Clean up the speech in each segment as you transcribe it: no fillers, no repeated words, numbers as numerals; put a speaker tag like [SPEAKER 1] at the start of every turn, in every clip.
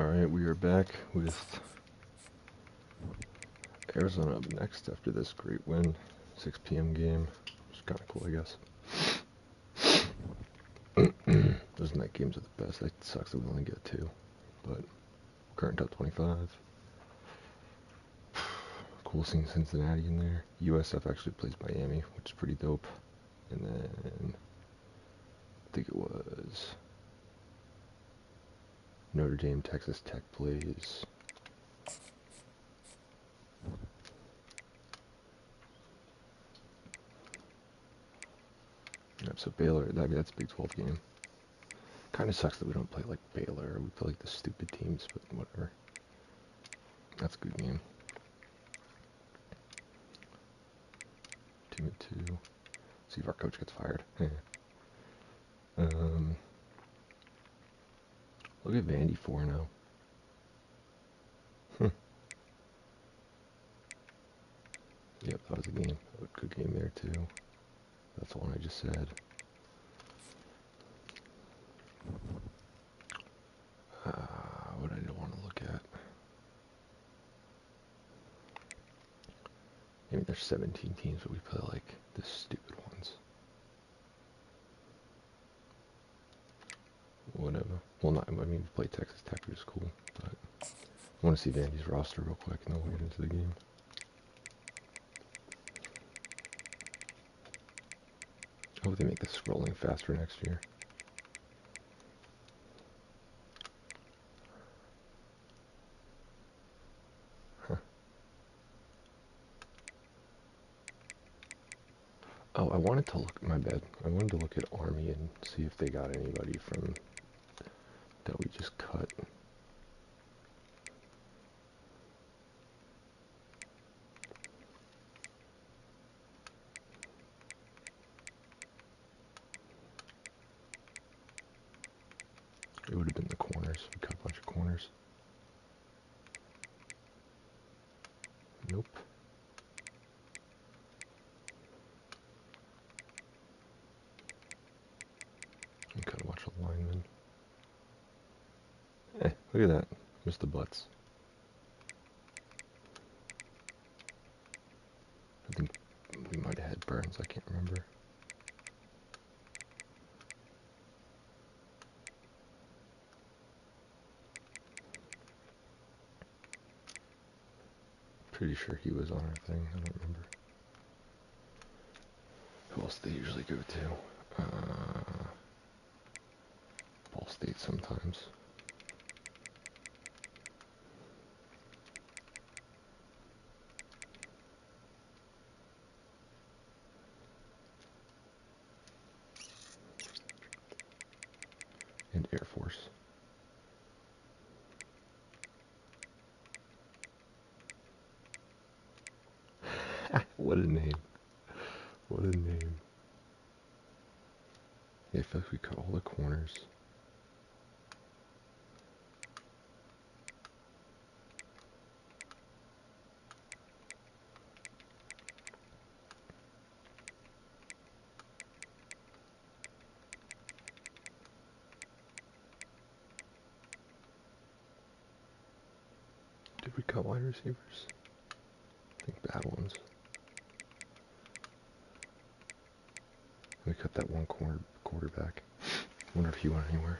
[SPEAKER 1] Alright, we are back with Arizona up next after this great win. 6 p.m. game. It's kind of cool, I guess. Those night games are the best. It sucks that we only get 2. But current top 25. Cool seeing Cincinnati in there. USF actually plays Miami, which is pretty dope. And then I think it was Notre Dame, Texas Tech plays. Yep, so Baylor, that's a Big 12 game. Kind of sucks that we don't play like Baylor. We play like the stupid teams, but whatever. That's a good game. 2-2. See if our coach gets fired. Look at Vandy 4-0. Yep, that was a game. A good game there too. That's the one I just said. What I didn't want to look at. Maybe there's 17 teams, but we play like the stupid ones. Whatever. Well, not. I mean, we played Texas Tech, which is cool. But I want to see Vandy's roster real quick, and then we'll get into the game. I hope they make the scrolling faster next year. Oh, I wanted to look, my bad. I wanted to look at Army and see if they got anybody from that we just cut. It would have been the corners. We cut a bunch of corners. Nope. We cut a bunch of linemen. Hey, look at that. Missed the butts. I think we might have had Burns. I can't remember. Pretty sure he was on our thing. I don't remember. Who else do they usually go to? Ball State sometimes. And Air Force. What a name. What a name. Yeah, I feel like we cut all the corners. Did we cut wide receivers? I think bad ones. We cut that one quarterback. Wonder if he went anywhere.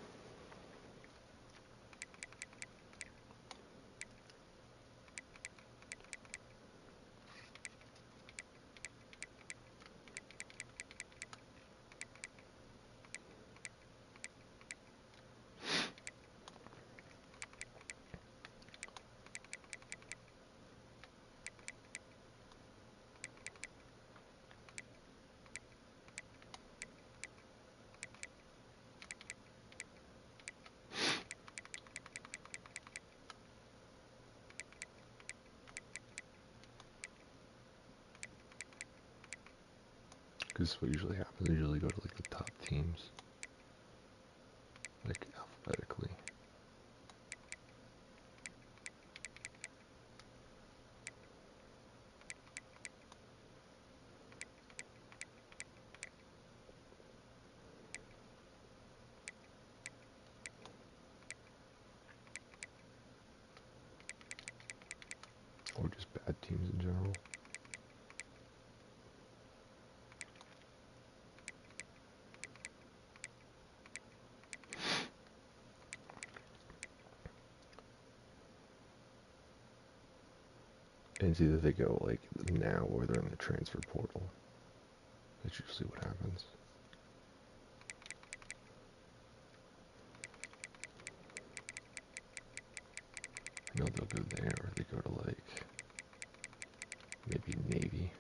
[SPEAKER 1] This is what usually happens. I usually go to like the top teams, like alphabetically. Or just bad teams in general. And it's either they go like now or they're in the transfer portal. That's usually what happens. I know they'll go there or they go to like maybe Navy.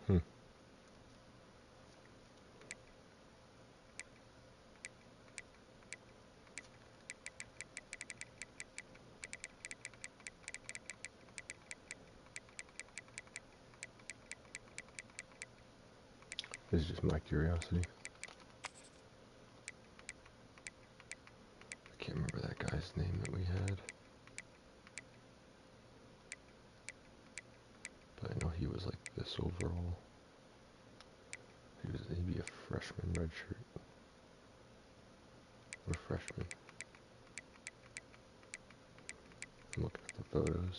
[SPEAKER 1] Hmm. This is just my curiosity. I can't remember that guy's name that we had. But I know he was like this overall. He'd be a freshman redshirt. Or freshman. I'm looking at the photos.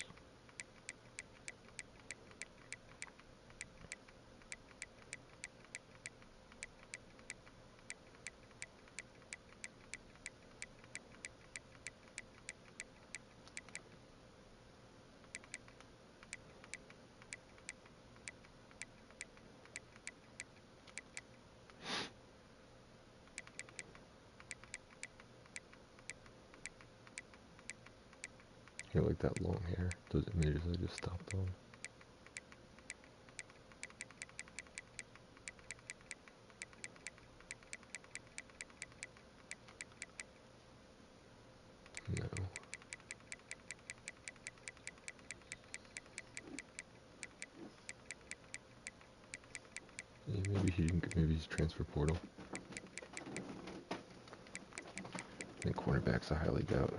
[SPEAKER 1] You know, like that long hair. Those images I just stopped on. No. Yeah, maybe he's transfer portal. I think cornerbacks I highly doubt.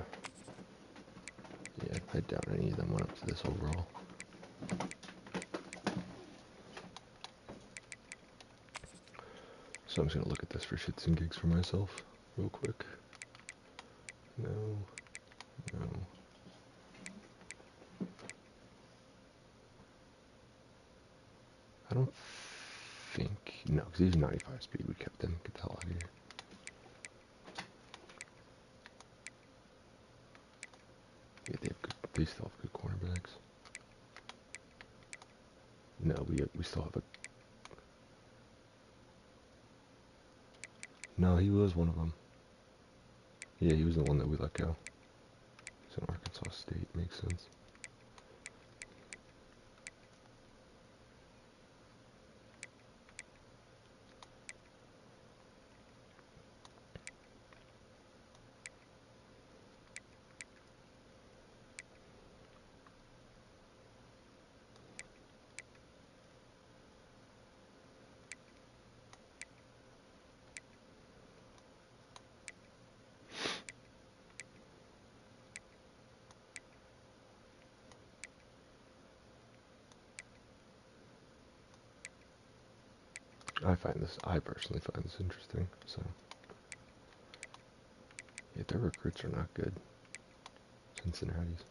[SPEAKER 1] Yeah, I doubt any of them went up to this overall. So I'm just gonna look at this for shits and gigs for myself, real quick. No, no. I don't think, no, because he's 95 speed. We kept him. Get the hell out of here. Yeah, they still have good cornerbacks. No, we still have a. No, he was one of them. Yeah, he was the one that we let go. He's in Arkansas State. Makes sense. I personally find this interesting. So, yeah, their recruits are not good. Cincinnati's.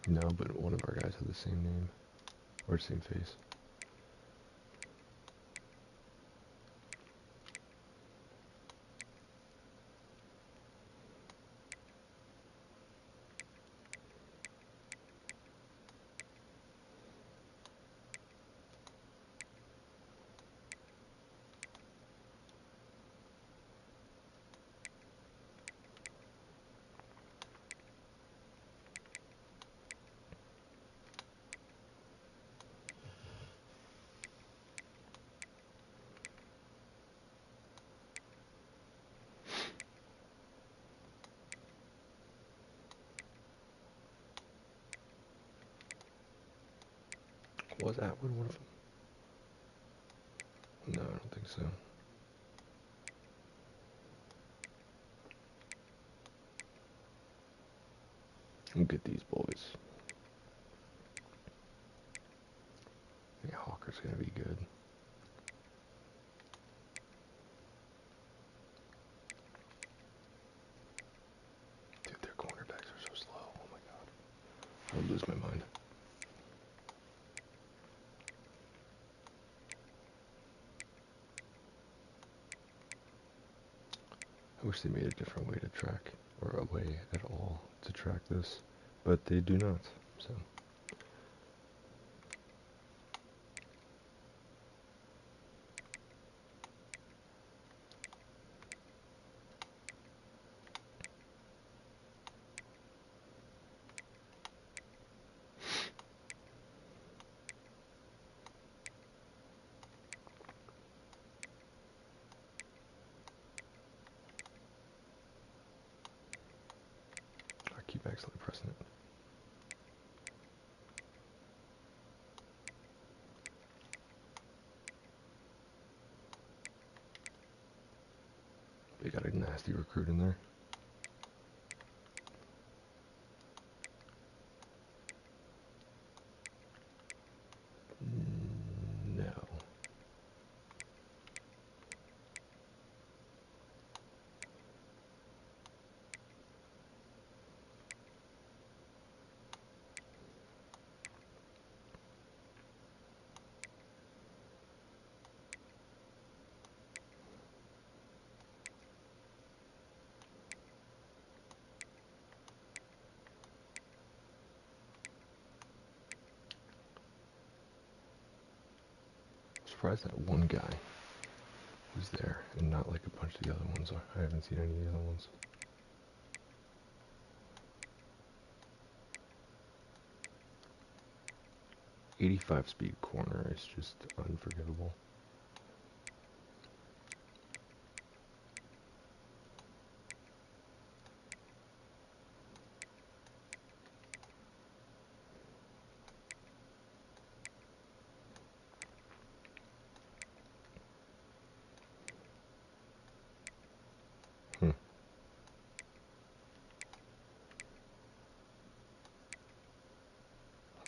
[SPEAKER 1] No, but one of our guys had the same name or same face. Was Atwood one of them? No, I don't think so. Look at these boys. Yeah, Hawker's gonna be good. Dude, their cornerbacks are so slow. Oh my god. I would lose my mind. I wish they made a different way to track, or a way at all to track this, but they do not, so. I keep accidentally pressing it. They got a nasty recruit in there. No. I'm surprised that one guy was there and not like a bunch of the other ones are. I haven't seen any of the other ones. 85 speed corner is just unforgivable.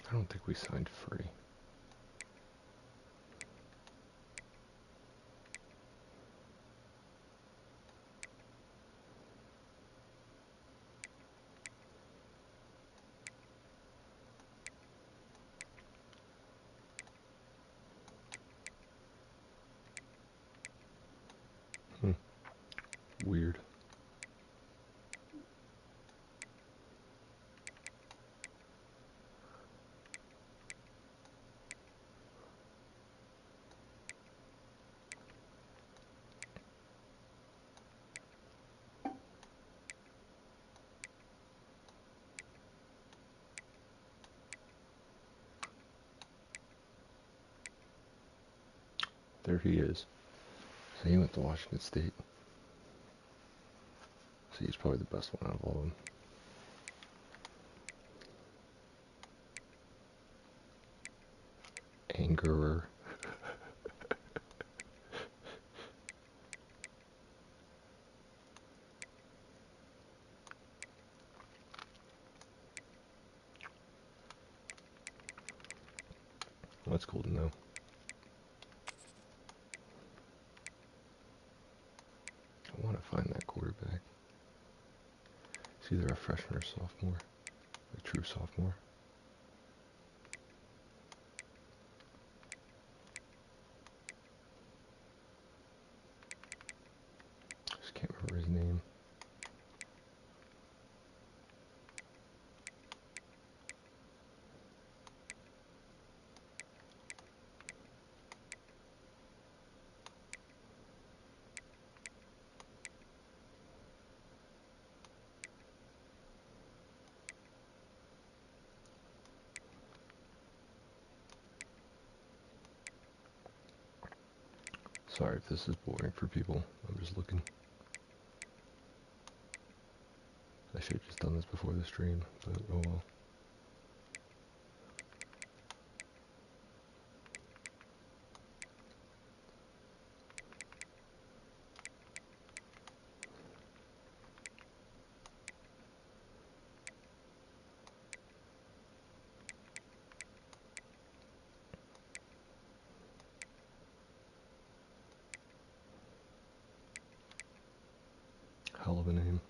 [SPEAKER 1] I don't think we signed free. Weird. There he is. So he went to Washington State. So he's probably the best one out of all of them. Angerer. That's cool to know. I want to find that quarterback. It's either a freshman or sophomore. A true sophomore. Just can't remember his name. Sorry if this is boring for people. I'm just looking. I should have just done this before the stream, but oh well. hell of a name.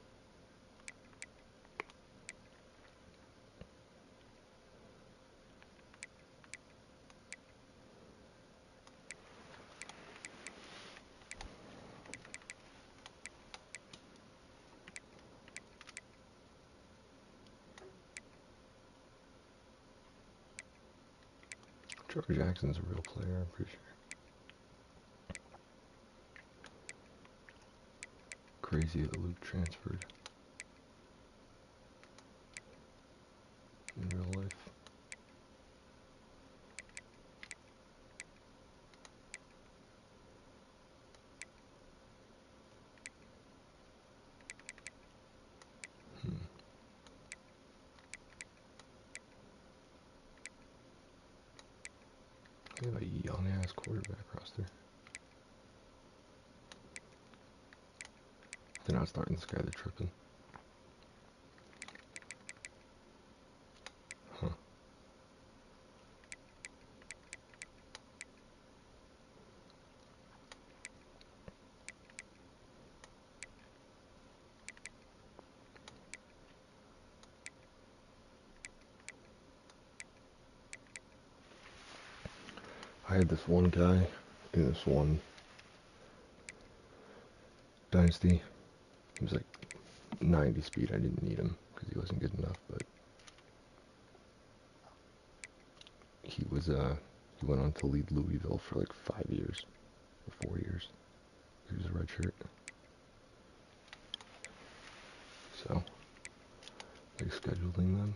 [SPEAKER 1] Trevor Jackson's a real player, I'm pretty sure. Crazy that Luke transferred in real life. They have a young ass quarterback roster. They're not starting this guy, they're tripping. Huh. I had this one guy in this one Dynasty. He was like 90 speed. I didn't need him because he wasn't good enough, but he went on to lead Louisville for like 5 years or 4 years. He was a red shirt. So, like scheduling them,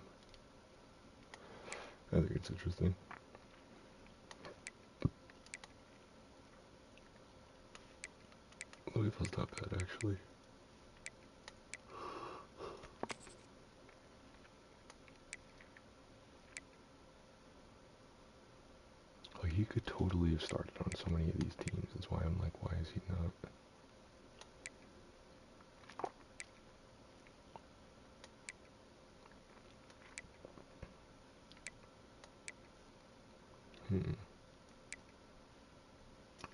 [SPEAKER 1] I think it's interesting. Louisville's not bad actually. Oh, he could totally have started on so many of these teams. That's why I'm like, why is he not?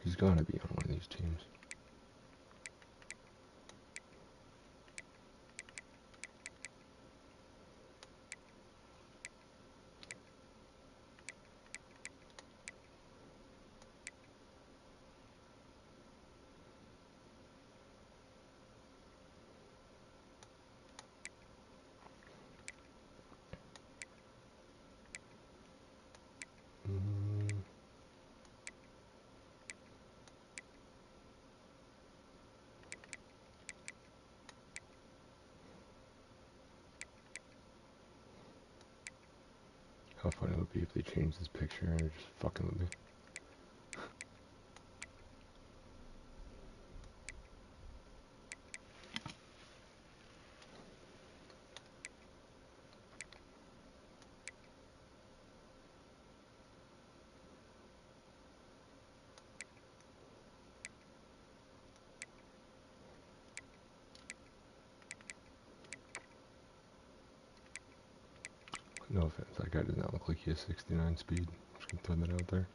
[SPEAKER 1] He's gotta be on one of these teams. How funny it would be if they changed this picture and they're just fucking with me. No offense, that guy does not look like he has 69 speed. I'm just gonna throw that out there.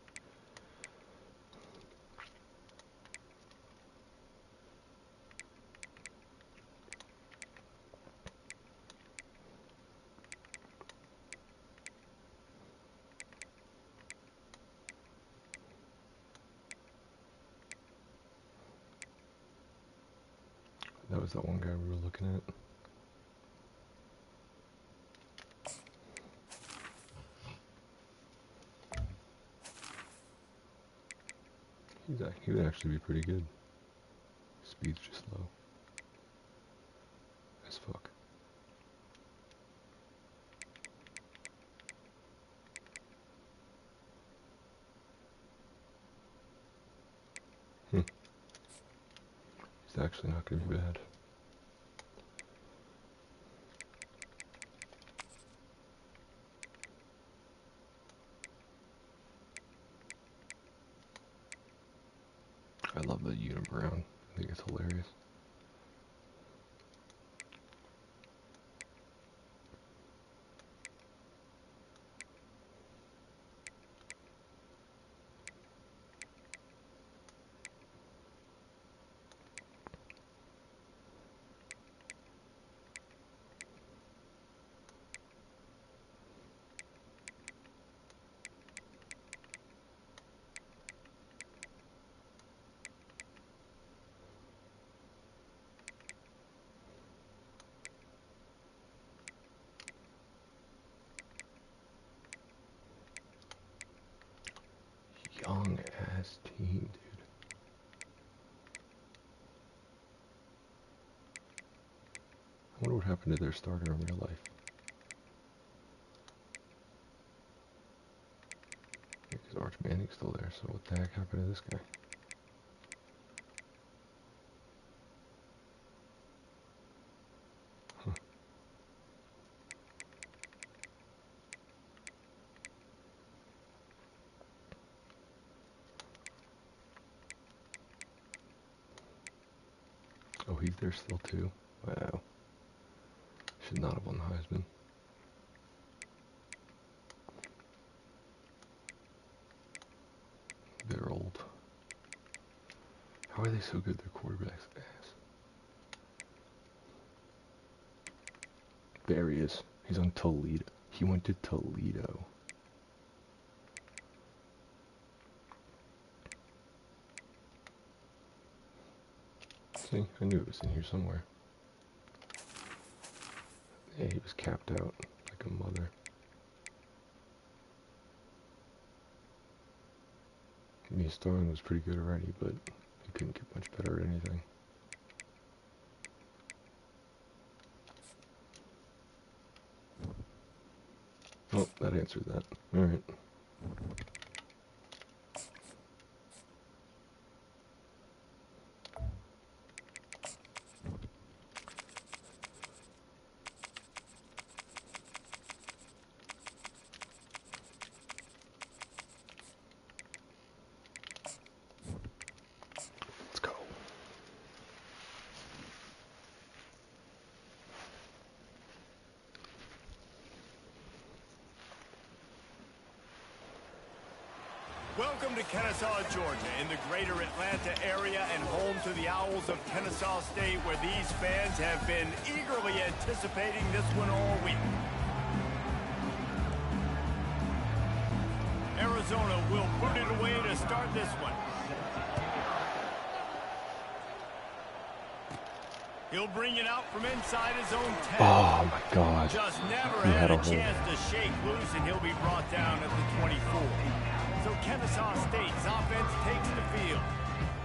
[SPEAKER 1] That was that one guy we were looking at. He would actually be pretty good. Speed's just low as fuck. He's actually not gonna be bad. I love the unibrown. I think it's hilarious. what happened to their starter in real life. Because Arch Manning's still there, so what the heck happened to this guy? Huh. Oh, he's there still too? Wow. Should not have won the Heisman. They're old. How are they so good? Their quarterback's ass. There he is. He's on Toledo. He went to Toledo. See, I knew it was in here somewhere. Yeah, he was capped out like a mother. I mean, his throwing was pretty good already, but he couldn't get much better at anything. Oh, that answered that. Alright. Let's go.
[SPEAKER 2] Welcome to Kennesaw, Georgia, in the greater Atlanta area and home to the Owls of Kennesaw State, where these fans have been eagerly anticipating this one all week. Arizona will put it away to start this one. He'll bring it out from inside his own 10.
[SPEAKER 1] Oh my God.
[SPEAKER 2] Just never had a chance to shake loose, and he'll be brought down at the 24. So Kennesaw State's offense takes the field.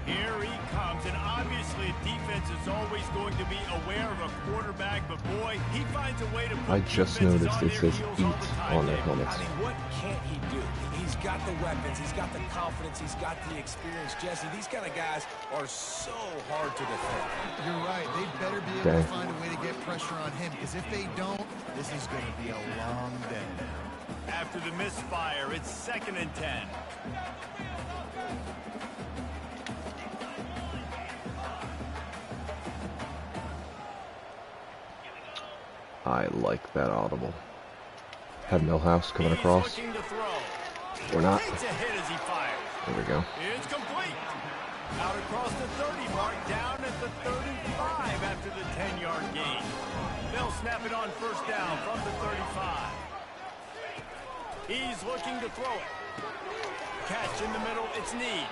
[SPEAKER 2] Here he comes, and obviously defense is always going to be aware of a quarterback, but boy, he finds a way to put
[SPEAKER 1] I just noticed it says "eat" on their helmets.
[SPEAKER 3] I mean, what can't he do? He's got the weapons, he's got the confidence, he's got the experience. Jesse, these kind of guys are so hard to defend.
[SPEAKER 4] You're right. They better be able to find a way to get pressure on him, because if they don't, this is going to be a long day.
[SPEAKER 2] After the misfire, it's 2nd and 10.
[SPEAKER 1] I like that audible. Have Millhouse coming across. Or not. There we go.
[SPEAKER 2] It's complete. Out across the 30 mark, down at the 35 after the 10-yard gain. They'll snap it on 1st down from the 35. He's looking to throw it. Catch in the middle, it's Need.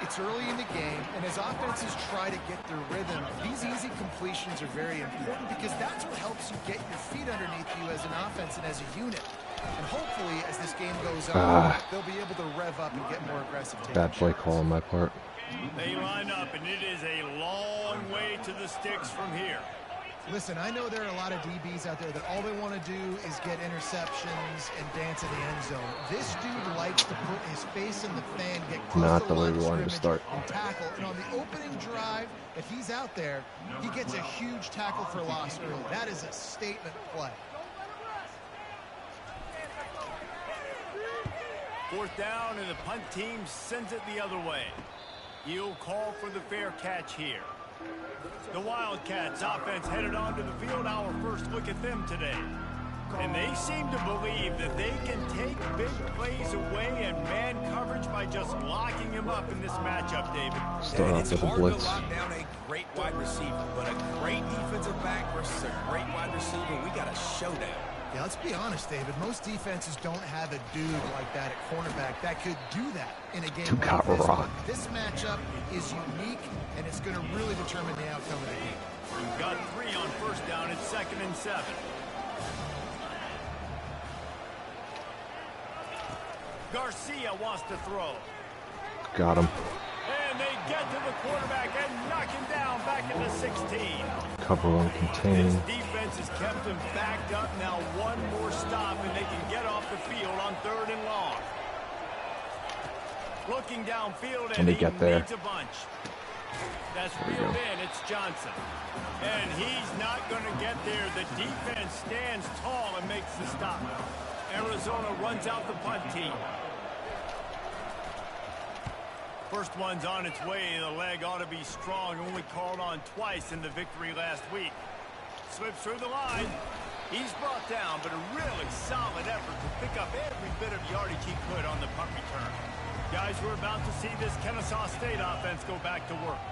[SPEAKER 4] It's early in the game, and as offenses try to get their rhythm, these easy completions are very important, because that's what helps you get your feet underneath you as an offense and as a unit. And hopefully, as this game goes on, they'll be able to rev up and get more aggressive.
[SPEAKER 1] Bad play call on my part.
[SPEAKER 2] They line up, and it is a long way to the sticks from here.
[SPEAKER 4] Listen, I know there are a lot of DBs out there that all they want to do is get interceptions and dance in the end zone. This dude likes to put his face in the fan, get close
[SPEAKER 1] Not
[SPEAKER 4] to
[SPEAKER 1] the
[SPEAKER 4] the
[SPEAKER 1] way
[SPEAKER 4] line
[SPEAKER 1] we
[SPEAKER 4] of
[SPEAKER 1] wanted to
[SPEAKER 4] scrimmage,
[SPEAKER 1] start.
[SPEAKER 4] and tackle. And on the opening drive, if he's out there, he gets a huge tackle for loss early. That is a statement play.
[SPEAKER 2] 4th down, and the punt team sends it the other way. He'll call for the fair catch here. The Wildcats offense headed onto the field. Our first look at them today. And they seem to believe that they can take big plays away and man coverage by just locking him up in this matchup, David.
[SPEAKER 1] Start off with a blitz.
[SPEAKER 3] It's hard to lock down a great wide receiver, but a great defensive back versus a great wide receiver, we got a showdown.
[SPEAKER 4] Yeah, let's be honest, David. Most defenses don't have a dude like that at cornerback that could do that in a game like this. This matchup is unique, and it's going to really determine the outcome of the game.
[SPEAKER 2] You've got 3 on 1st down. It's 2nd and 7. Garcia wants to throw.
[SPEAKER 1] Got him.
[SPEAKER 2] And And they get to the quarterback and knock him down back into 16.
[SPEAKER 1] Cover one, contain.
[SPEAKER 2] This defense has kept them backed up. Now one more stop and they can get off the field on 3rd and long. Looking downfield and
[SPEAKER 1] they
[SPEAKER 2] he
[SPEAKER 1] get there.
[SPEAKER 2] needs a bunch. That's reeled in. It's Johnson. And he's not going to get there. The defense stands tall and makes the stop. Arizona runs out the punt team. First one's on its way. The leg ought to be strong. Only called on twice in the victory last week. Slips through the line. He's brought down, but a really solid effort to pick up every bit of yardage he could on the punt return. Guys, we're about to see this Kennesaw State offense go back to work.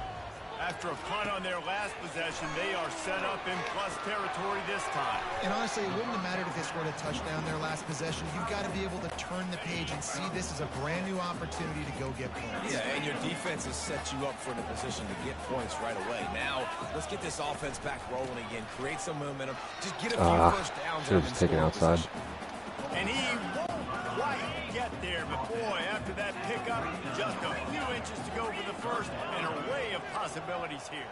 [SPEAKER 2] After a punt on their last possession, they are set up in plus territory this time.
[SPEAKER 4] And honestly, it wouldn't have mattered if they scored a touchdown their last possession. You've got to be able to turn the page and see this as a brand new opportunity to go get points.
[SPEAKER 3] Yeah, and your defense has set you up for the position to get points right away. Now, let's get this offense back rolling again. Create some momentum. Just get a few first downs.
[SPEAKER 1] Should have just taken outside.
[SPEAKER 2] And he won't quite get there, but boy, after that pickup, just a few inches to go for the first, and an array of possibilities here.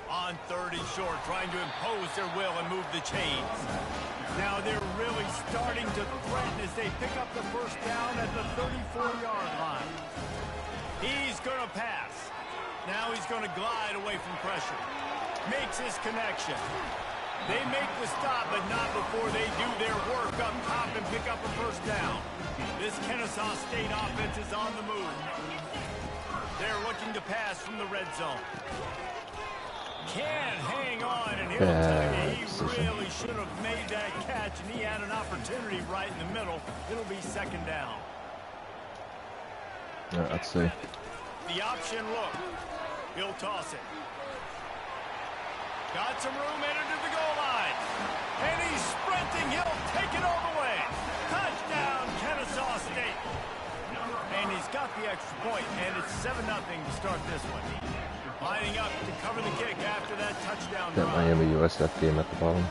[SPEAKER 2] On 30 short, trying to impose their will and move the chains. Now they're really starting to threaten as they pick up the first down at the 34-yard line. He's going to pass. Now he's going to glide away from pressure. Makes his connection. They make the stop, but not before they do their work up top and pick up a first down. This Kennesaw State offense is on the move. They're looking to pass from the red zone. Can't hang on, and he'll tell you he really should have made that catch, and he had an opportunity right in the middle. It'll be 2nd down.
[SPEAKER 1] All right, let's see.
[SPEAKER 2] The option look. He'll toss it. Got some room, headed to the goal line. And he's sprinting. He'll take it all the way. Touchdown, Kennesaw State. And he's got the extra point, and it's 7-0 to start this one. Lining up to cover the kick after that touchdown
[SPEAKER 1] That
[SPEAKER 2] drive.
[SPEAKER 1] Miami USF game at the bottom.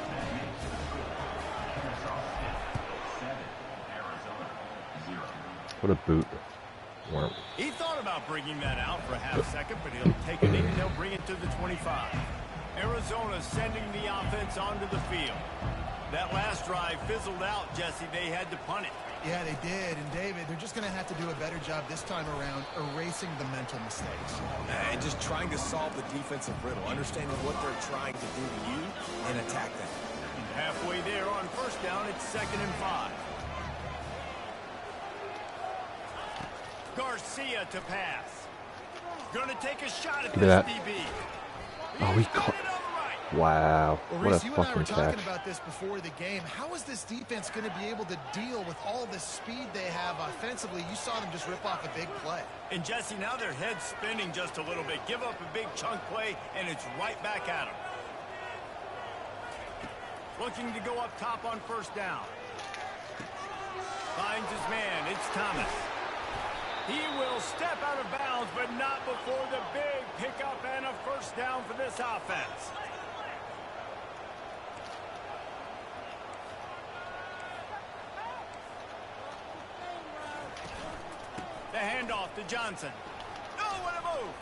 [SPEAKER 1] What a boot. Warm.
[SPEAKER 2] He thought about bringing that out for a half second, but he'll take it in and they'll bring it to the 25. Arizona sending the offense onto the field. That last drive fizzled out, Jesse. They had to punt it.
[SPEAKER 4] Yeah, they did. And, David, they're just going to have to do a better job this time around erasing the mental mistakes.
[SPEAKER 3] And just trying to solve the defensive riddle, understanding what they're trying to do to you, and attack them.
[SPEAKER 2] Halfway there on first down, it's 2nd and 5. Garcia to pass. Going to take a shot at this DB.
[SPEAKER 1] Oh, he caught. Wow.
[SPEAKER 4] Well,
[SPEAKER 1] What
[SPEAKER 4] Reese,
[SPEAKER 1] a
[SPEAKER 4] you and I were
[SPEAKER 1] fucking
[SPEAKER 4] talking
[SPEAKER 1] catch.
[SPEAKER 4] about this before the game. How is this defense going to be able to deal with all the speed they have offensively? You saw them just rip off a big play.
[SPEAKER 2] And, Jesse, now their head's spinning just a little bit. Give up a big chunk play, and it's right back at them. Looking to go up top on first down. Finds his man. It's Thomas. He will step out of bounds, but not before the big pickup and a first down for this offense. The handoff to Johnson. Oh, what a move.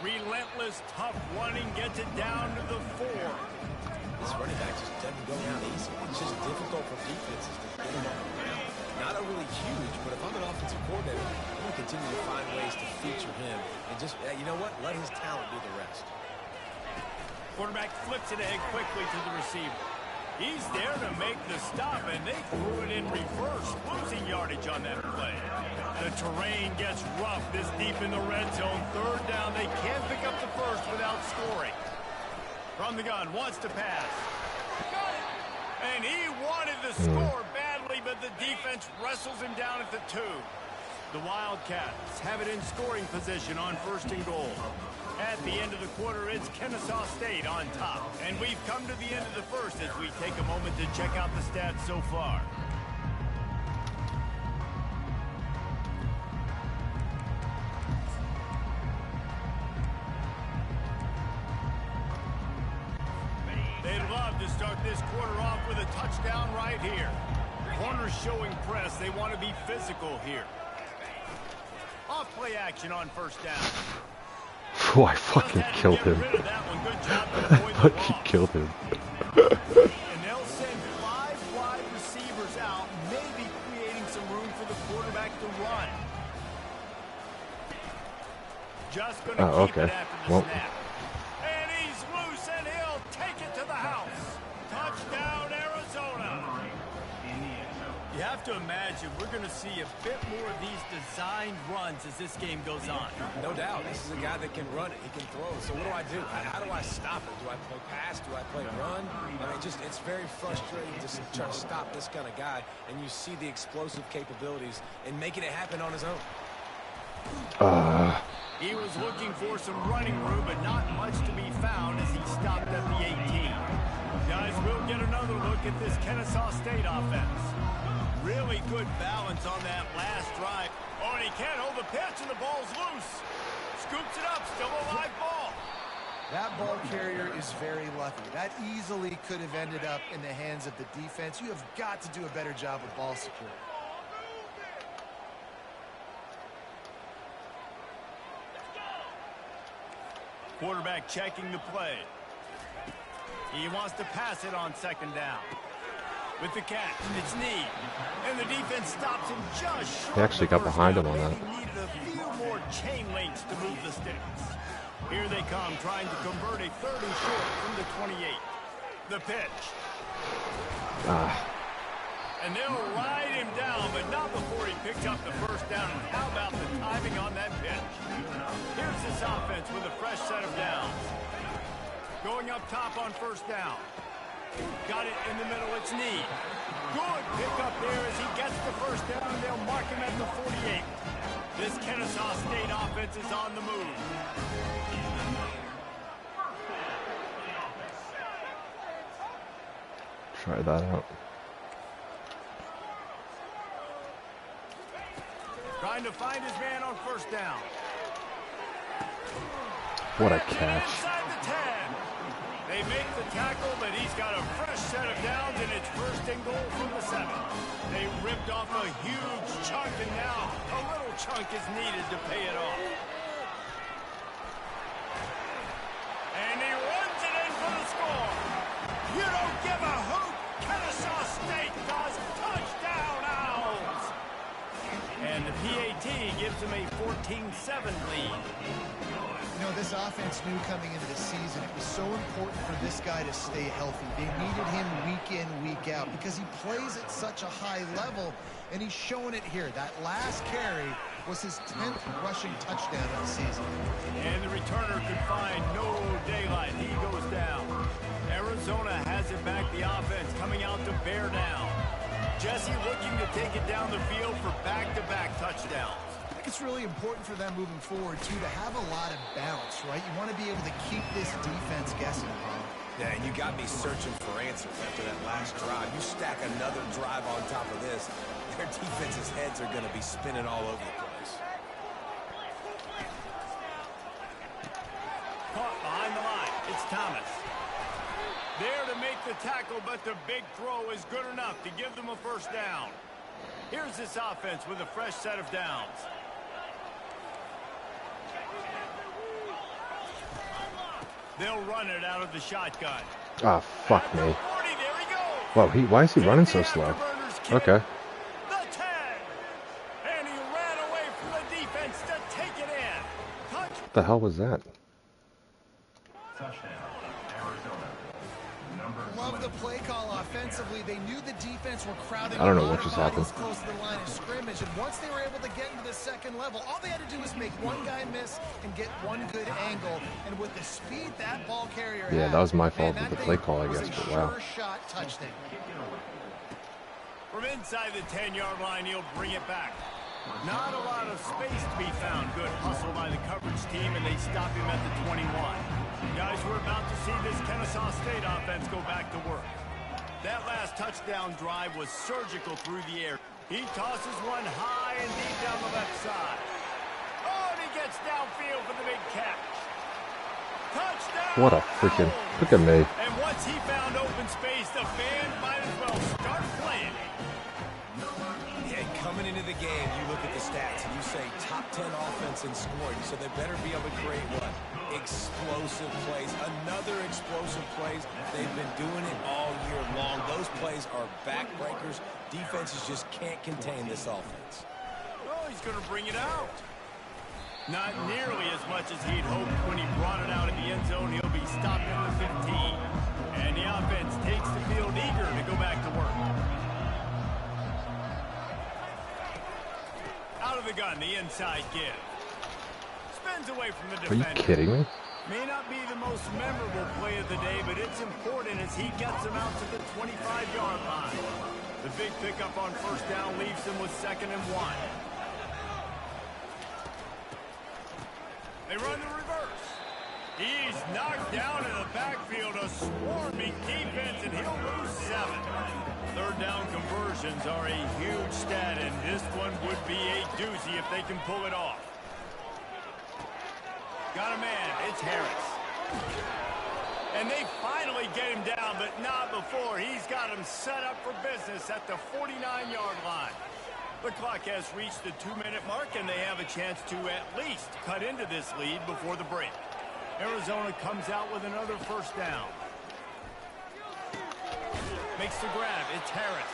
[SPEAKER 2] Relentless, tough running gets it down to the 4.
[SPEAKER 3] This running back just doesn't go down easy. It's just difficult for defenses to get him on the ground. Not a really huge, but if I'm an offensive coordinator, I'm going to continue to find ways to feature him. And just, you know what? Let his talent do the rest.
[SPEAKER 2] Quarterback flips it ahead quickly to the receiver. He's there to make the stop, and they threw it in reverse, losing yardage on that play. The terrain gets rough this deep in the red zone. 3rd down, they can't pick up the first without scoring. From the gun, wants to pass. And he wanted the score badly, but the defense wrestles him down at the 2. The Wildcats have it in scoring position on 1st and goal. At the end of the quarter, it's Kennesaw State on top. And we've come to the end of the first as we take a moment to check out the stats so far. They job to start this quarter off with a touchdown right here. Corners showing press. They want to be physical here. Off play action on first down.
[SPEAKER 1] Oh, I fucking killed him. I fucking killed him.
[SPEAKER 2] And they'll send 5 wide receivers out, maybe creating some room for the quarterback to run. Just going to keep it after the snap. And he's loose, and he'll take it to the house. Touchdown, Arizona. You have to imagine we're going to see a bit more of these designed runs as this game goes on.
[SPEAKER 3] No doubt. This is a guy that can run it. He can throw it. So what do I do? How do I stop it? Do I play pass? Do I play run? I mean, it's very frustrating to try to stop this kind of guy, and you see the explosive capabilities and making it happen on his own.
[SPEAKER 2] He was looking for some running room, but not much to be found as he stopped at the 18. Guys, we'll get another look at this Kennesaw State offense. Really good balance on that last drive. Oh, and he can't hold the pitch, and the ball's loose. Scoops it up, still a live ball.
[SPEAKER 4] That ball carrier is very lucky. That easily could have ended up in the hands of the defense. You have got to do a better job with ball security.
[SPEAKER 2] Quarterback checking the play. He wants to pass it on second down. With the catch, it's Need. And the defense stops him just short.
[SPEAKER 1] He actually got behind him on that.
[SPEAKER 2] He needed a few more chain links to move the sticks. Here they come, trying to convert a 3rd and short from the 28. The pitch. And they'll ride him down, but not before he picks up the first down. And how about the timing on that pitch? Here's this offense with a fresh set of downs. Going up top on first down. Got it in the middle, it's Need. Good pick up there as he gets the first down. They'll mark him at the 48. This Kennesaw State offense is on the move.
[SPEAKER 1] Try that out.
[SPEAKER 2] Trying to find his man on first down.
[SPEAKER 1] What a catch.
[SPEAKER 2] Inside the 10. They make the tackle, but he's got a fresh set of downs, and it's 1st and goal from the 7. They ripped off a huge chunk, and now a little chunk is needed to pay it off. And he runs it in for the score. You don't give a hoot. Kennesaw State does. Touchdown, Owls. And the PAT gives him a 14-7 lead.
[SPEAKER 4] You know, this offense knew coming into the season it was so important for this guy to stay healthy. They needed him week in, week out because he plays at such a high level, and he's showing it here. That last carry was his 10th rushing touchdown of the season.
[SPEAKER 2] And the returner could find no daylight. He goes down. Arizona has it back, the offense coming out to bear down. Jesse looking to take it down the field for back-to-back touchdowns.
[SPEAKER 4] I think it's really important for them moving forward, too, to have a lot of balance, right? You want to be able to keep this defense guessing.
[SPEAKER 3] Yeah, and you got me searching for answers after that last drive. You stack another drive on top of this, their defense's heads are going to be spinning all over the place.
[SPEAKER 2] Caught behind the line. It's Thomas. There to make the tackle, but the big throw is good enough to give them a first down. Here's this offense with a fresh set of downs. They'll run it out of the shotgun.
[SPEAKER 1] Ah, fuck me.
[SPEAKER 2] 40, there he goes.
[SPEAKER 1] Wow, why is he running so slow? Okay.
[SPEAKER 2] The 10. And he ran away from the defense to take it in.
[SPEAKER 1] What the hell was that?
[SPEAKER 4] Love the play call offensively. They knew the defense were crowding.
[SPEAKER 1] I don't know what just happened.
[SPEAKER 4] Close to the line of scrimmage, and once they were able to get into the second level, all they had to do was make one guy miss and get one good angle. And with the speed that ball carrier
[SPEAKER 1] Yeah,
[SPEAKER 4] had,
[SPEAKER 1] that was my fault
[SPEAKER 4] man,
[SPEAKER 1] with the
[SPEAKER 4] that
[SPEAKER 1] play
[SPEAKER 4] thing
[SPEAKER 1] call, I
[SPEAKER 4] was
[SPEAKER 1] guess,
[SPEAKER 4] a
[SPEAKER 1] but wow.
[SPEAKER 4] sure shot touchdown.
[SPEAKER 2] From inside the 10-yard line, he'll bring it back. Not a lot of space to be found. Good hustle by the coverage team, and they stop him at the 21. Guys, we're about to see this Kennesaw State offense go back to work. That last touchdown drive was surgical through the air. He tosses one high and deep down the left side. Oh, and he gets downfield for the big catch. Touchdown!
[SPEAKER 1] What a freaking... Look at me.
[SPEAKER 2] And once he found open space, the fans might as well start playing.
[SPEAKER 3] Yeah, coming into the game, you look at the stats and you say top 10 offense in scoring, so they better be able to create what? Explosive plays. Another explosive plays. They've been doing it all year long. Those plays are backbreakers. Defenses just can't contain this offense.
[SPEAKER 2] Oh, he's going to bring it out. Not nearly as much as he'd hoped when he brought it out in the end zone. He'll be stopped at the 15. And the offense takes the field eager to go back to work. Out of the gun, the inside give. Spins away from the defender.
[SPEAKER 1] Are you kidding me?
[SPEAKER 2] May not be the most memorable play of the day, but it's important as he gets him out to the 25-yard line. The big pickup on first down leaves him with 2nd and 1. They run the reverse. He's knocked down in the backfield, a swarming defense, and he'll lose 7. Third down conversions are a huge stat, and this one would be a doozy if they can pull it off. Got a man. It's Harris. And they finally get him down, but not before. He's got him set up for business at the 49-yard line. The clock has reached the 2-minute mark, and they have a chance to at least cut into this lead before the break. Arizona comes out with another first down. Makes the grab. It's Harris.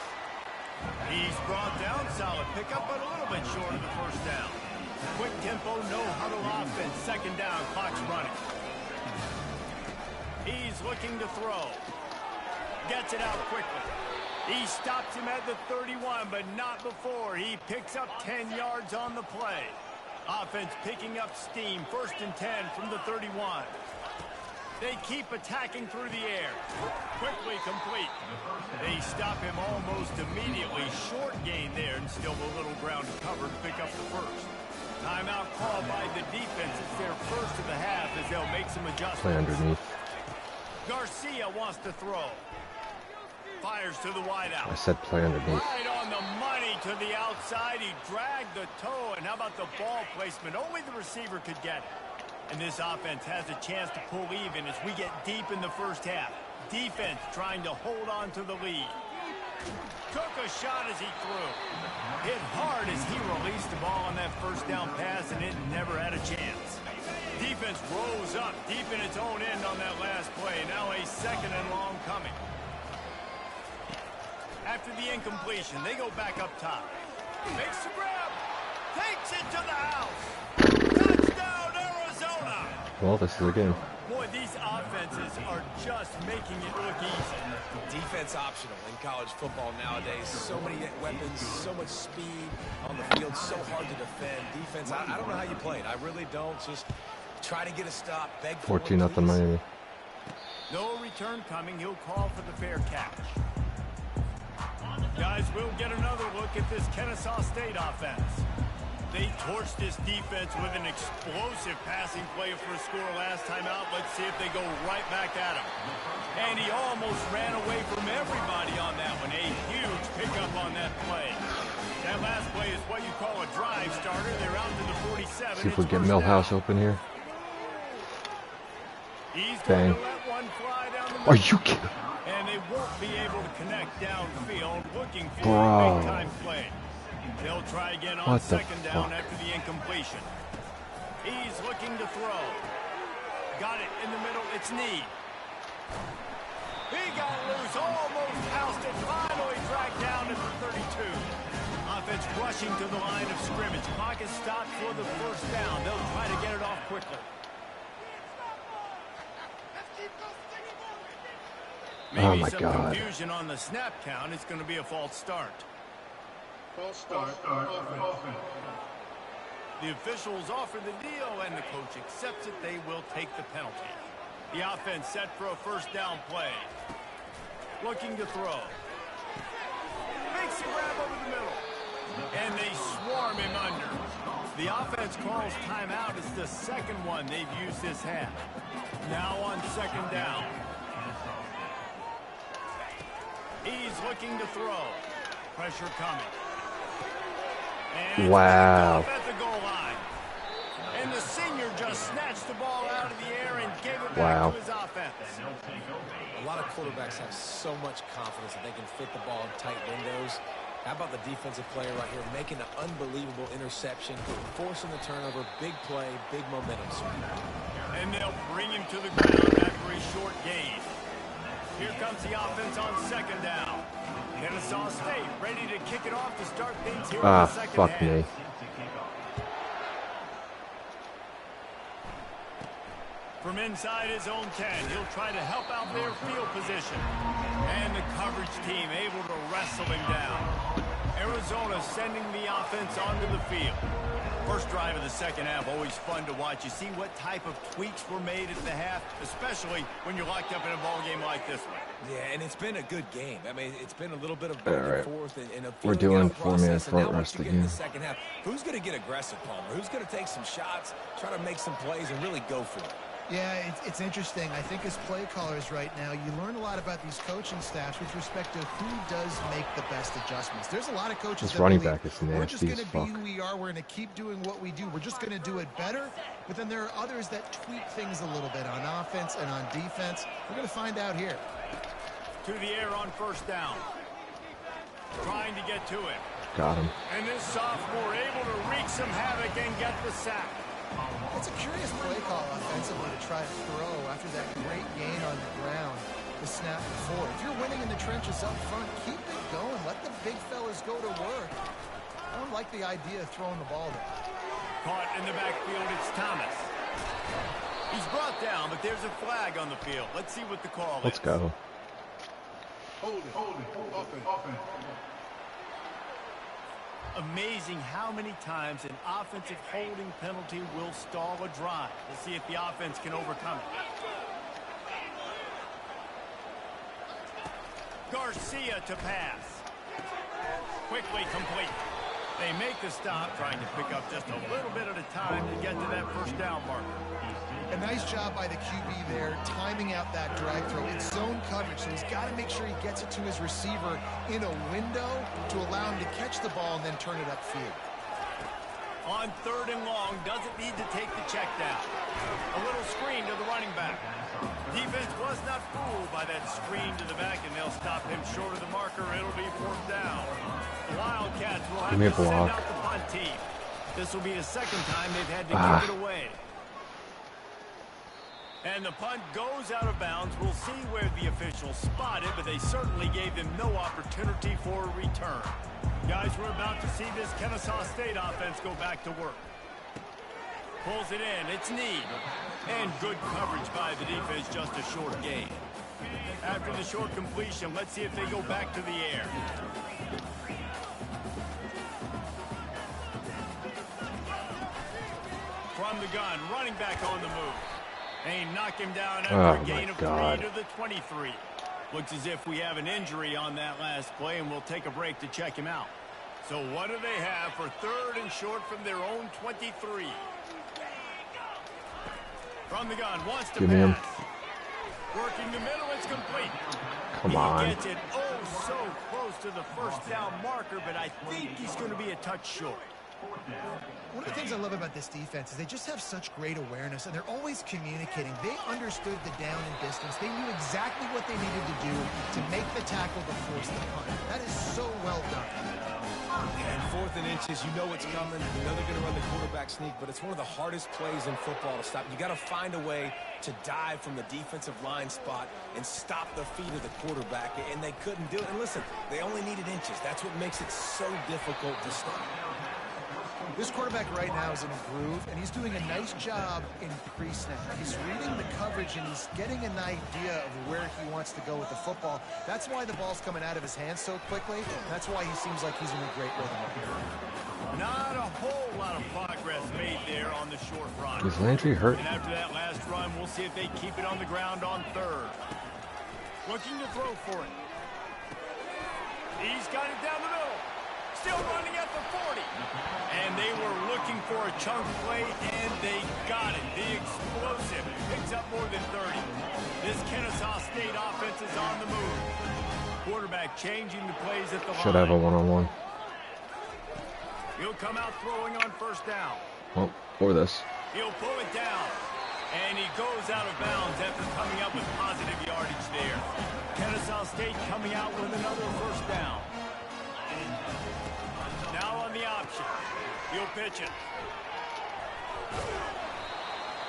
[SPEAKER 2] He's brought down. Solid pickup, but a little bit short of the first down. Quick tempo, no huddle offense. 2nd down, clock's running. He's looking to throw. Gets it out quickly. He stops him at the 31, but not before. He picks up 10 yards on the play. Offense picking up steam. 1st and 10 from the 31. They keep attacking through the air. Quickly complete. They stop him almost immediately. Short gain there, and still a little ground to cover to pick up the first. Timeout called by the defense. It's their first of the half as they'll make some adjustments.
[SPEAKER 1] Play underneath.
[SPEAKER 2] Garcia wants to throw. Fires to the wideout.
[SPEAKER 1] I said play underneath.
[SPEAKER 2] Right on the money to the outside. He dragged the toe. And how about the ball placement? Only the receiver could get it. And this offense has a chance to pull even as we get deep in the first half. Defense trying to hold on to the lead. Took a shot as he threw. Hit hard as he released the ball on that first down pass, and it never had a chance. Defense rose up deep in its own end on that last play. Now a 2nd and long coming. After the incompletion, they go back up top. Makes the grab. Takes it to the house. Touchdown, Arizona.
[SPEAKER 1] Well, this is a game.
[SPEAKER 2] Boy, these offenses are just making it look easy.
[SPEAKER 3] Defense optional in college football nowadays. So many weapons, so much speed on the field, so hard to defend. Defense, I don't know how you play it. I really don't. Just try to get a stop. Beg for
[SPEAKER 1] 14-0 Miami.
[SPEAKER 2] No return coming. He'll call for the fair catch. Guys, we'll get another look at this Kennesaw State offense. They torched this defense with an explosive passing play for a score last time out. Let's see if they go right back at him. And he almost ran away from everybody on that one. A huge pickup on that play. That last play is what you call a drive starter. They're out to the 47.
[SPEAKER 1] See if we get Millhouse open here.
[SPEAKER 2] He's
[SPEAKER 1] Bang.
[SPEAKER 2] going to let one fly down the middle.
[SPEAKER 1] Are you kidding?
[SPEAKER 2] And they won't be able to connect downfield, looking for
[SPEAKER 1] Bro.
[SPEAKER 2] a big-time play. They'll try again on
[SPEAKER 1] What the
[SPEAKER 2] 2nd down
[SPEAKER 1] fuck?
[SPEAKER 2] after the incompletion. He's looking to throw. Got it in the middle. It's Need. He got loose, almost housed it. Finally dragged down at the 32. Offense rushing to the line of scrimmage. Clock is stopped for the first down. They'll try to get it off quickly. Maybe
[SPEAKER 1] Oh my
[SPEAKER 2] some
[SPEAKER 1] God.
[SPEAKER 2] confusion on the snap count. It's going to be a false start.
[SPEAKER 5] False start. Offense.
[SPEAKER 2] The officials offer the deal, and the coach accepts it. They will take the penalty. The offense set for a first down play. Looking to throw. Makes a grab over the middle. And they swarm him under. The offense calls timeout. It's the 2nd one they've used this half. Now on 2nd down. He's looking to throw. Pressure coming. And
[SPEAKER 1] Wow.
[SPEAKER 2] at the goal line. And the senior just snatched the ball out of the air and gave it
[SPEAKER 1] Wow.
[SPEAKER 2] back to his offense.
[SPEAKER 3] A lot of quarterbacks have so much confidence that they can fit the ball in tight windows. How about the defensive player right here making an unbelievable interception, forcing the turnover, big play, big momentum swing.
[SPEAKER 2] And they'll bring him to the ground after a short gain. Here comes the offense on second down. Kennesaw State ready to kick it off to start things here in the second
[SPEAKER 1] fuck
[SPEAKER 2] half.
[SPEAKER 1] me.
[SPEAKER 2] From inside his own 10, he'll try to help out their field position. And the coverage team able to wrestle him down. Arizona sending the offense onto the field. First drive of the second half, always fun to watch. You see what type of tweaks were made at the half, especially when you're locked up in a ball game like this one.
[SPEAKER 3] Yeah, and it's been a good game. I mean, it's been a little bit of back and forth and a
[SPEAKER 1] We're doing
[SPEAKER 3] four-man
[SPEAKER 1] front rest
[SPEAKER 3] in
[SPEAKER 1] again.
[SPEAKER 3] the second half, who's going to get aggressive, Palmer? Who's going to take some shots, try to make some plays, and really go for it?
[SPEAKER 4] Yeah, it's interesting. I think as play callers right now, you learn a lot about these coaching staffs with respect to who does make the best adjustments. There's a lot of coaches
[SPEAKER 1] This
[SPEAKER 4] that
[SPEAKER 1] running
[SPEAKER 4] believe,
[SPEAKER 1] back is
[SPEAKER 4] we're just
[SPEAKER 1] nasty
[SPEAKER 4] going
[SPEAKER 1] as
[SPEAKER 4] to be
[SPEAKER 1] fuck.
[SPEAKER 4] who we are. We're going to keep doing what we do. We're just going to do it better. But then there are others that tweak things a little bit on offense and on defense. We're going to find out here.
[SPEAKER 2] To the air on first down. Trying to get to it.
[SPEAKER 1] Got him.
[SPEAKER 2] And this sophomore able to wreak some havoc and get the sack.
[SPEAKER 4] It's a curious play call offensively to try to throw after that great gain on the ground the snap before. If you're winning in the trenches up front, keep it going. Let the big fellas go to work. I don't like the idea of throwing the ball there.
[SPEAKER 2] Caught in the backfield, it's Thomas. He's brought down, but there's a flag on the field. Let's see what the call is.
[SPEAKER 1] Let's go.
[SPEAKER 5] Hold it. Offense.
[SPEAKER 2] Amazing how many times an offensive holding penalty will stall a drive. We'll see if the offense can overcome it. Garcia to pass. Quickly complete. They make the stop, trying to pick up just a little bit at a time to get to that first down marker.
[SPEAKER 4] A nice job by the QB there, timing out that drag throw. It's zone coverage, so he's got to make sure he gets it to his receiver in a window to allow him to catch the ball and then turn it upfield.
[SPEAKER 2] On third and long, doesn't need to take the check down. A little screen to the running back. Defense was not fooled by that screen to the back, and they'll stop him short of the marker. It'll be fourth down. The Wildcats will have to send out the punt team. This will be the second time they've had to give it away. And the punt goes out of bounds. We'll see where the officials spot it, but they certainly gave them no opportunity for a return. Guys, we're about to see this Kennesaw State offense go back to work. Pulls it in. It's Need. And good coverage by the defense, just a short gain. After the short completion, let's see if they go back to the air. From the gun, running back on the move. They knock him down after a gain of 3 to the 23. Looks as if we have an injury on that last play, and we'll take a break to check him out. So what do they have for third and short from their own 23? From the gun, wants to pass. Working the middle, it's complete.
[SPEAKER 1] Come on.
[SPEAKER 2] He gets it so close to the first down marker, but I think he's going to be a touch short.
[SPEAKER 4] One of the things I love about this defense is they just have such great awareness, and they're always communicating. They understood the down and distance. They knew exactly what they needed to do to make the tackle to force the punt. That is so well done.
[SPEAKER 3] And fourth and inches, you know it's coming. You know they're going to run the quarterback sneak, but it's one of the hardest plays in football to stop. You got to find a way to dive from the defensive line spot and stop the feet of the quarterback, and they couldn't do it. And listen, they only needed inches. That's what makes it so difficult to stop.
[SPEAKER 4] This quarterback right now is in a groove, and he's doing a nice job in pre-snap. He's reading the coverage, and he's getting an idea of where he wants to go with the football. That's why the ball's coming out of his hands so quickly. That's why he seems like he's in a great rhythm.
[SPEAKER 2] Not a whole lot of progress made there on the short run.
[SPEAKER 1] Is Landry hurt?
[SPEAKER 2] And after that last run, we'll see if they keep it on the ground on third. Looking to throw for it. He's got it down the middle. Still running at the 40. And they were looking for a chunk play, and they got it. The explosive picks up more than 30. This Kennesaw State offense is on the move. Quarterback changing the plays at the line.
[SPEAKER 1] Should have a one-on-one.
[SPEAKER 2] He'll come out throwing on first down.
[SPEAKER 1] Well, or this.
[SPEAKER 2] He'll pull it down. And he goes out of bounds after coming up with positive yardage there. Kennesaw State coming out with another first down. Now on the option. He'll pitch it.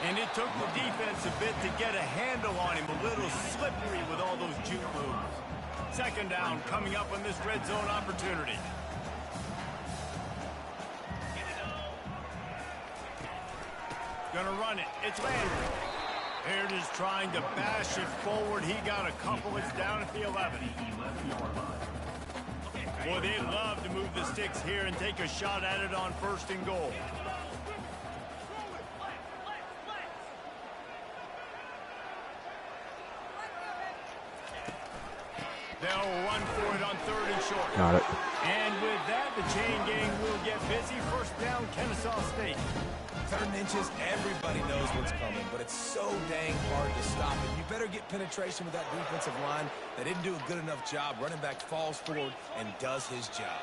[SPEAKER 2] And it took the defense a bit to get a handle on him. A little slippery with all those juke moves. Second down coming up on this red zone opportunity. Gonna run it. It's Landry. Here it is trying to bash it forward. He got a couple. It's down at the 11. Boy, they'd love to move the sticks here and take a shot at it on first and goal. They'll run for it on third and short.
[SPEAKER 1] Got it.
[SPEAKER 2] And with that, the chain gang will get busy. First down, Kennesaw State.
[SPEAKER 3] 3rd and inches, everybody knows what's coming, but it's so dang hard to stop it. You better get penetration with that defensive line. They didn't do a good enough job. Running back falls forward and does his job.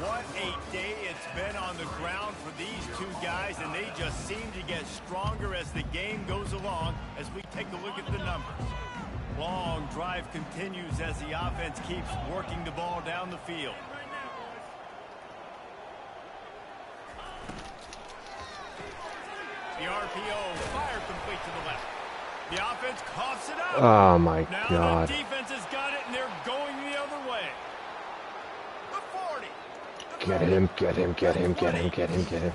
[SPEAKER 2] What a day it's been on the ground for these two guys, and they just seem to get stronger as the game goes along as we take a look at the numbers. Long drive continues as the offense keeps working the ball down the field. The RPO, fire complete to the left. The offense coughs it out.
[SPEAKER 1] Oh my
[SPEAKER 2] now
[SPEAKER 1] God.
[SPEAKER 2] The defense has got it, and they're going the other way. The 40.
[SPEAKER 1] Get him, get him, get him, get him, get him, get him.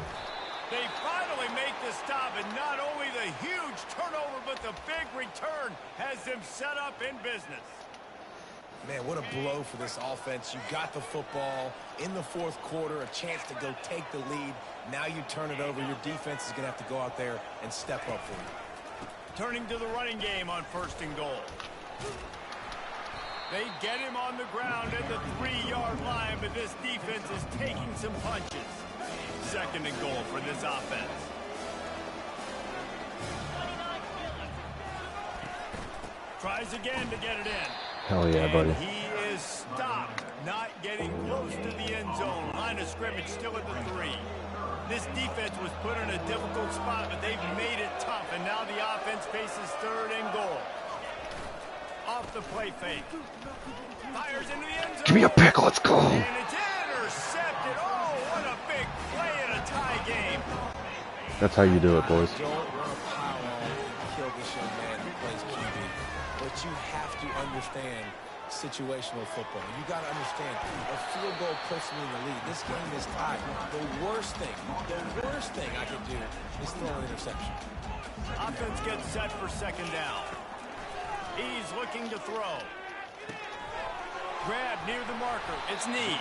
[SPEAKER 2] They finally make the stop, and not only the huge turnover, but the big return has them set up in business.
[SPEAKER 3] Man, what a blow for this offense. You got the football in the 4th quarter, a chance to go take the lead. Now you turn it over. Your defense is going to have to go out there and step up for you.
[SPEAKER 2] Turning to the running game on first and goal. They get him on the ground at the 3-yard line, but this defense is taking some punches. Second and goal for this offense. Tries again to get it in.
[SPEAKER 1] Hell yeah, buddy.
[SPEAKER 2] And he is stopped, not getting close to the end zone. Line of scrimmage still at the 3. This defense was put in a difficult spot, but they've made it tough, and now the offense faces third and goal. Off the play fake. Fires into the end zone.
[SPEAKER 1] Give me a pick, let's go.
[SPEAKER 2] And it's intercepted. Oh, what a big play in a tie game.
[SPEAKER 1] That's how you do it, boys.
[SPEAKER 3] Don't run a pile on and kill this young man who plays QB. But you have to understand situational football. You got to understand, a field goal puts me in the lead. This game is tied. The worst thing I could do is throw an interception.
[SPEAKER 2] Offense gets set for second down. He's looking to throw. Grab near the marker. It's Need.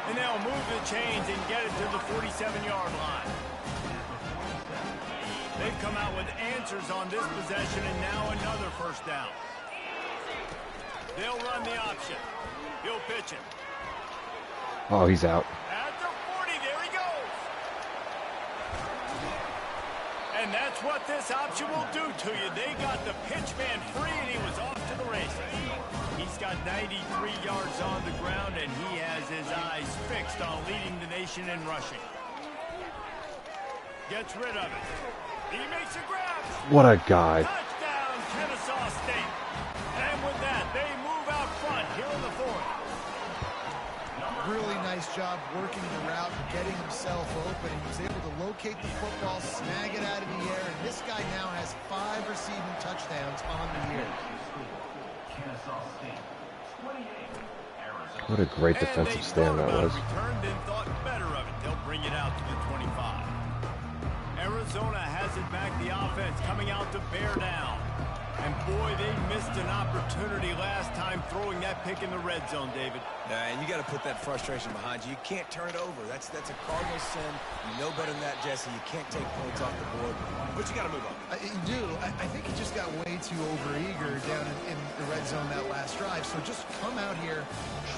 [SPEAKER 2] And they'll move the chains and get it to the 47-yard line. They've come out with answers on this possession, and now another first down. They'll run the option. He'll pitch it.
[SPEAKER 1] Oh, he's out.
[SPEAKER 2] At the 40, there he goes. And that's what this option will do to you. They got the pitch man free, and he was off to the races. He's got 93 yards on the ground, and he has his eyes fixed on leading the nation in rushing. Gets rid of it. He makes a grab.
[SPEAKER 1] What a guy.
[SPEAKER 2] Touchdown, Kennesaw State. And with that, they move out front here in the 4th.
[SPEAKER 4] Really nice job working the route and getting himself open. He was able to locate the football, snag it out of the air, and this guy now has 5 receiving touchdowns on the year.
[SPEAKER 1] What a great defensive stand that was.
[SPEAKER 2] Returned and thought better of it. They'll bring it out to the 25. Arizona has it back. The offense coming out to bear down. And boy, they missed an opportunity last time throwing that pick in the red zone, David.
[SPEAKER 3] And you got to put that frustration behind you. You can't turn it over. That's a cardinal sin. You know better than that, Jesse. You can't take points off the board. But you got to move on.
[SPEAKER 4] You do. I think he just got way too overeager down in the red zone that last drive. So just come out here,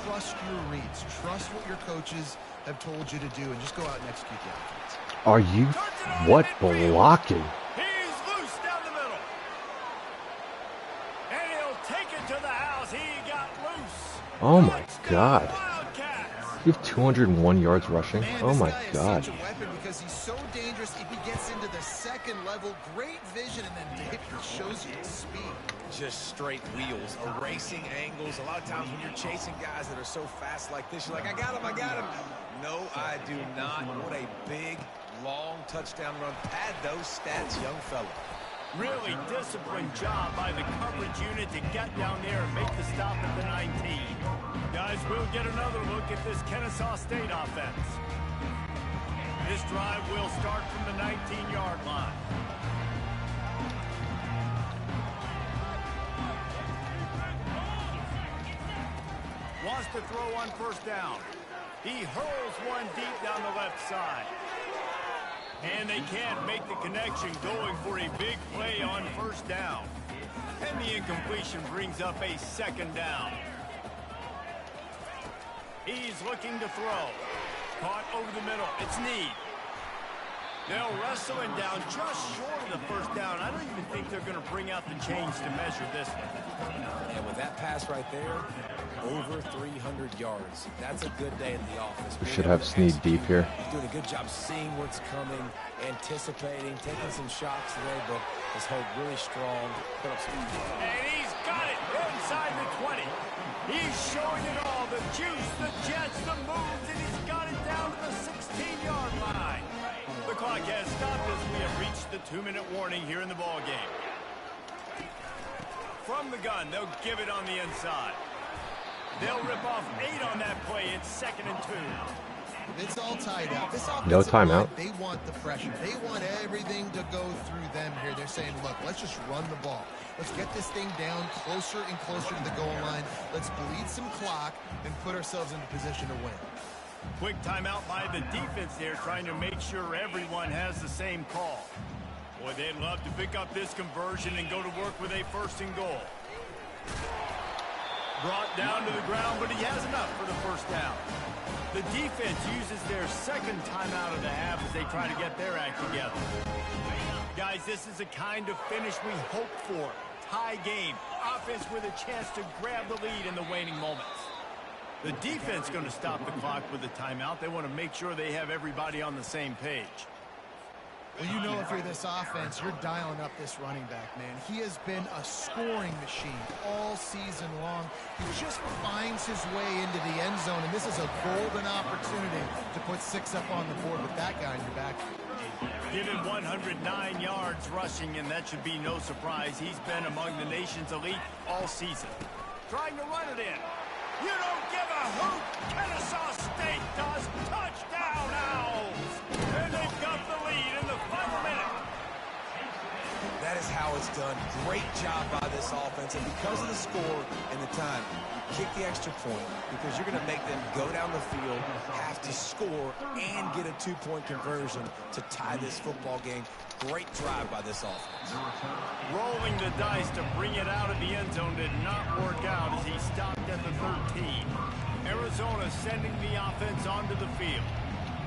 [SPEAKER 4] trust your reads, trust what your coaches have told you to do, and just go out and execute the offense.
[SPEAKER 1] Are you? What blocking?
[SPEAKER 2] He's loose down the middle. And he'll take it to the house. He got loose.
[SPEAKER 1] Oh my God.
[SPEAKER 2] Wildcats.
[SPEAKER 1] You have 201 yards rushing?
[SPEAKER 4] Man,
[SPEAKER 1] Oh my
[SPEAKER 4] guy is
[SPEAKER 1] god.
[SPEAKER 4] such a weapon because he's so dangerous. If he gets into the second level, great vision, and then Dave shows you his speed.
[SPEAKER 3] Just straight wheels, erasing angles. A lot of times when you're chasing guys that are so fast like this, you're like, I got him, I got him. No, I do not. What a big, long touchdown run. Pad those stats, young fella.
[SPEAKER 2] Really disciplined job by the coverage unit to get down there and make the stop at the 19. Guys, we'll get another look at this Kennesaw State offense. This drive will start from the 19-yard line. Wants to throw on first down. He hurls one deep down the left side. And they can't make the connection, going for a big play on first down. And the incompletion brings up a second down. He's looking to throw. Caught over the middle. It's Need. They'll wrestle him down just short of the first down. I don't even think they're going to bring out the chains to measure this one.
[SPEAKER 3] And with that pass right there, over 300 yards. That's a good day in the office.
[SPEAKER 1] We should have Snead deep here.
[SPEAKER 3] He's doing a good job seeing what's coming, anticipating, taking some shots today, but his hold really strong. Put up speed.
[SPEAKER 2] And he's got it inside the 20. He's showing it all. The juice, the jets, the moves, and he's got it down to the 16-yard line. The clock has stopped as we have reached the 2-minute warning here in the ballgame. From the gun, they'll give it on the inside. They'll rip off 8 on that play. It's 2nd and 2.
[SPEAKER 4] It's all tied up. This
[SPEAKER 1] No
[SPEAKER 4] offensive
[SPEAKER 1] timeout.
[SPEAKER 4] line, they want the pressure. They want everything to go through them here. They're saying, look, let's just run the ball. Let's get this thing down closer and closer to the goal line. Let's bleed some clock and put ourselves into position to win.
[SPEAKER 2] Quick timeout by the defense there, trying to make sure everyone has the same call. Boy, they'd love to pick up this conversion and go to work with a 1st and goal. Brought down to the ground, but he has enough for the first down. The defense uses their second timeout of the half as they try to get their act together. Guys, this is the kind of finish we hope for. Tie game. Offense with a chance to grab the lead in the waning moments. The defense going to stop the clock with a timeout. They want to make sure they have everybody on the same page.
[SPEAKER 4] Well, you know, if you're this offense, you're dialing up this running back, man. He has been a scoring machine all season long. He just finds his way into the end zone, and this is a golden opportunity to put 6 up on the board with that guy in your backfield.
[SPEAKER 2] Given 109 yards rushing, and that should be no surprise. He's been among the nation's elite all season. Trying to run it in. You don't give a hoot. Kennesaw State does. Touchdown, Owls. And they've got the lead in the final minute.
[SPEAKER 3] That is how it's done. Great job by this offense. And because of the score and the time, you kick the extra point because you're going to make them go down the field, have to score, and get a 2-point conversion to tie this football game. Great drive by this offense.
[SPEAKER 2] Rolling the dice to bring it out of the end zone did not work out as he stopped at the 13. Arizona sending the offense onto the field.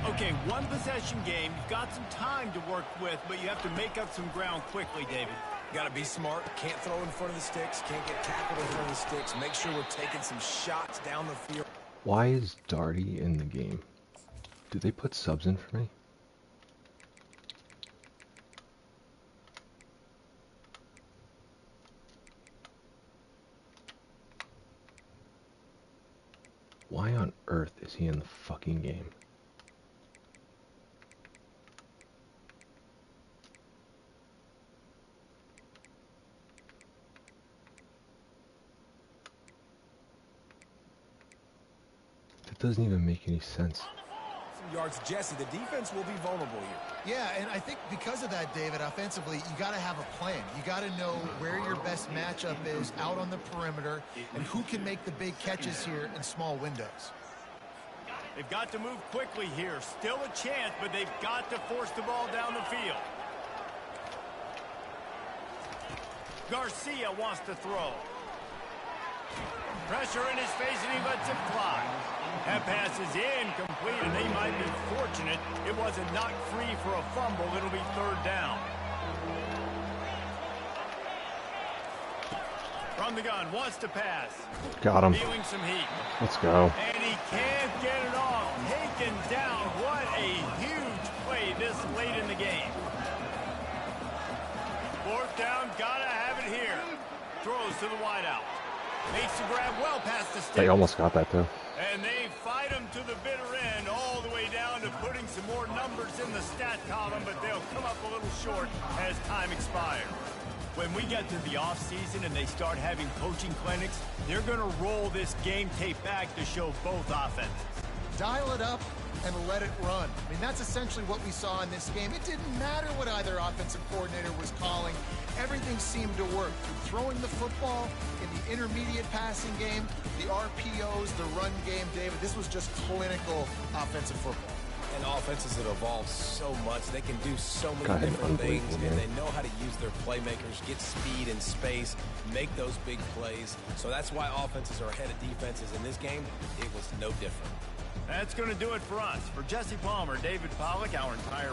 [SPEAKER 2] Okay, 1 possession game. You've got some time to work with, but you have to make up some ground quickly, David.
[SPEAKER 3] Got to be smart. Can't throw in front of the sticks. Can't get tackled in front of the sticks. Make sure we're taking some shots down the field.
[SPEAKER 1] Why is Darty in the game? Do they put subs in for me? Why on earth is he in the fucking game? That doesn't even make any sense.
[SPEAKER 3] Some yards, Jesse. The defense will be vulnerable here.
[SPEAKER 4] Yeah, and I think because of that, David, offensively, you got to have a plan. You got to know where your best matchup is out on the perimeter and who can make the big catches here in small windows.
[SPEAKER 2] They've got to move quickly here. Still a chance, but they've got to force the ball down the field. Garcia wants to throw. Pressure in his face, and he lets it fly. That pass is incomplete, and they might be fortunate it wasn't knocked free for a fumble. It'll be 3rd down. From on the gun, wants to pass.
[SPEAKER 1] Got him.
[SPEAKER 2] Feeling some heat.
[SPEAKER 1] Let's go.
[SPEAKER 2] And he can't get it off. Taken down. What a huge play this late in the game. Fourth down, gotta have it here. Throws to the wideout. Makes the grab well past the stick.
[SPEAKER 1] They almost got that too.
[SPEAKER 2] And they fight him to the bitter end, all the way down to putting some more numbers in the stat column, but they'll come up a little short as time expires. When we get to the offseason and they start having coaching clinics, they're going to roll this game tape back to show both offenses.
[SPEAKER 4] Dial it up and let it run. I mean, that's essentially what we saw in this game. It didn't matter what either offensive coordinator was calling. Everything seemed to work. Through throwing the football, in the intermediate passing game, the RPOs, the run game, David, this was just clinical offensive football.
[SPEAKER 3] And offenses that evolve so much, they can do so many
[SPEAKER 1] God,
[SPEAKER 3] different things,
[SPEAKER 1] unbelievable,
[SPEAKER 3] and
[SPEAKER 1] man.
[SPEAKER 3] they know how to use their playmakers, get speed and space, make those big plays. So that's why offenses are ahead of defenses. In this game, it was no different.
[SPEAKER 2] That's going to do it for us. For Jesse Palmer, David Pollack, our entire...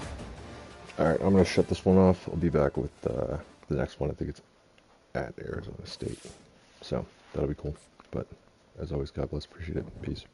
[SPEAKER 1] All right, I'm going to shut this one off. I'll be back with the next one. I think it's at Arizona State. So that'll be cool. But as always, God bless. Appreciate it. Peace.